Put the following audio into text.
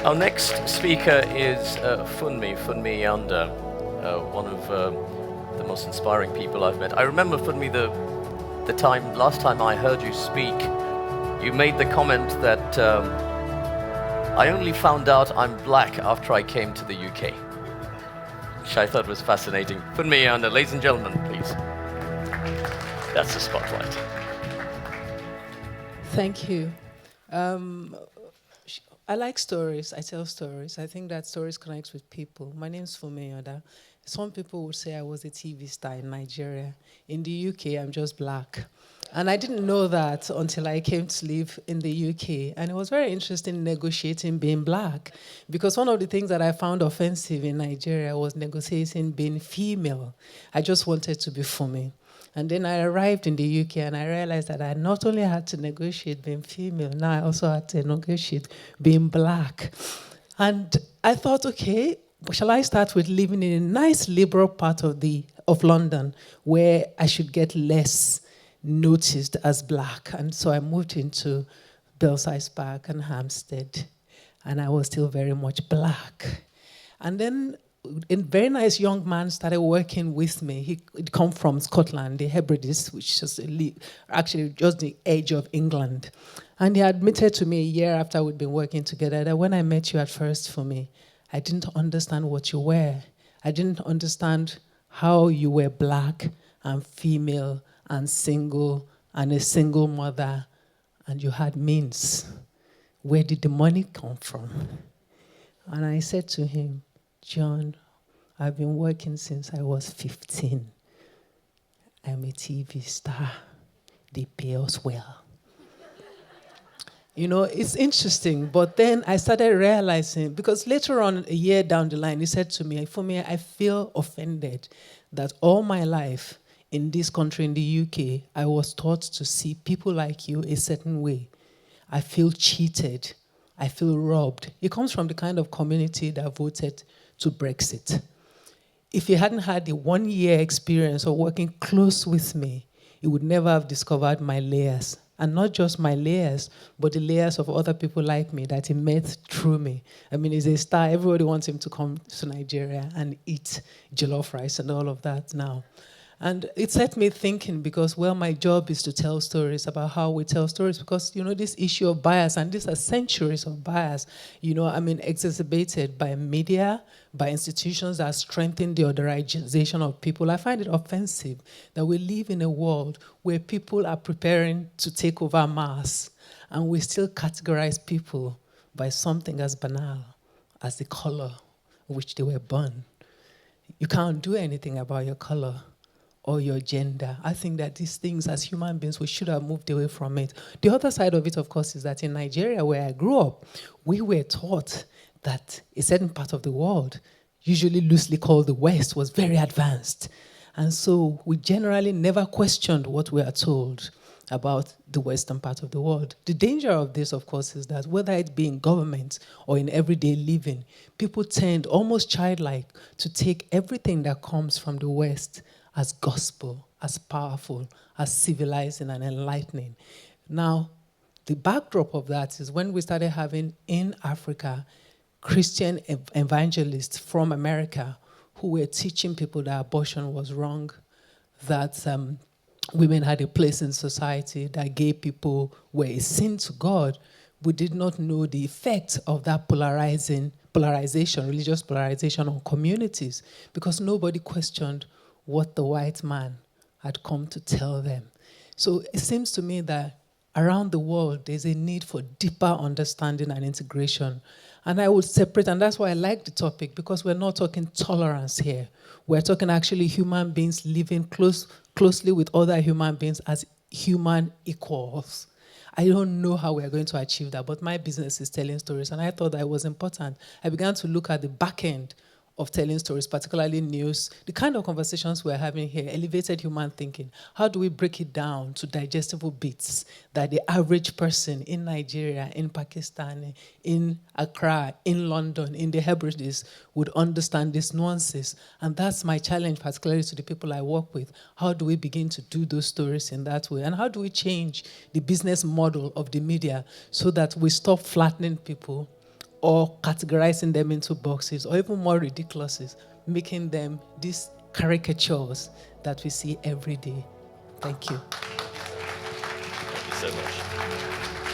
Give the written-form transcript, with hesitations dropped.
Our next speaker is Funmi Iyanda, one of the most inspiring people I've met. I remember, Funmi, the last time I heard you speak, you made the comment that I only found out I'm black after I came to the UK, which I thought was fascinating. Funmi Iyanda, ladies and gentlemen, please. That's the spotlight. Thank you. I like stories. I tell stories. I think that stories connect with people. My name is Funmi Iyanda. Some people would say I was a TV star in Nigeria. In the UK, I'm just black. And I didn't know that until I came to live in the UK. And it was very interesting negotiating being black, because one of the things that I found offensive in Nigeria was negotiating being female. I just wanted to be Funmi. And then I arrived in the UK and I realized that I not only had to negotiate being female, now I also had to negotiate being black. And I thought, okay, shall I start with living in a nice liberal part of London where I should get less noticed as black? And so I moved into Belsize Park and Hampstead, and I was still very much black. And then a very nice young man started working with me. He'd come from Scotland, the Hebrides, which is actually just the edge of England. And he admitted to me a year after we'd been working together that when I met you at first, Funmi, I didn't understand what you were. I didn't understand how you were black and female and single and a single mother, and you had means. Where did the money come from? And I said to him, John, I've been working since I was 15. I'm a TV star. They pay us well. You know, it's interesting, but then I started realizing, because later on, a year down the line, he said to me, for me, I feel offended that all my life in this country, in the UK, I was taught to see people like you a certain way. I feel cheated. I feel robbed. It comes from the kind of community that voted to Brexit. If he hadn't had a 1-year experience of working close with me, he would never have discovered my layers. And not just my layers, but the layers of other people like me that he met through me. I mean, he's a star. Everybody wants him to come to Nigeria and eat jollof rice and all of that now. And it set me thinking, because, well, my job is to tell stories about how we tell stories, because, you know, this issue of bias, and these are centuries of bias, you know, I mean, exacerbated by media, by institutions that strengthen the otherization of people. I find it offensive that we live in a world where people are preparing to take over Mars, and we still categorize people by something as banal as the color which they were born. You can't do anything about your color or your gender. I think that these things, as human beings, we should have moved away from it. The other side of it, of course, is that in Nigeria, where I grew up, we were taught that a certain part of the world, usually loosely called the West, was very advanced. And so we generally never questioned what we are told about the Western part of the world. The danger of this, of course, is that whether it be in government or in everyday living, people tend, almost childlike, to take everything that comes from the West as gospel, as powerful, as civilizing and enlightening. Now, the backdrop of that is when we started having in Africa Christian evangelists from America who were teaching people that abortion was wrong, that women had a place in society, that gay people were a sin to God. We did not know the effect of that polarization, religious polarization on communities, because nobody questioned what the white man had come to tell them. So it seems to me that around the world, there's a need for deeper understanding and integration. And I would separate, and that's why I like the topic, because we're not talking tolerance here. We're talking actually human beings living closely with other human beings as human equals. I don't know how we're going to achieve that, but my business is telling stories, and I thought that it was important. I began to look at the back end of telling stories, particularly news, the kind of conversations we're having here, elevated human thinking. How do we break it down to digestible bits that the average person in Nigeria, in Pakistan, in Accra, in London, in the Hebrides would understand these nuances? And that's my challenge, particularly to the people I work with. How do we begin to do those stories in that way? And how do we change the business model of the media so that we stop flattening people or categorizing them into boxes, or even more ridiculous, is making them these caricatures that we see every day. Thank you. Thank you so much.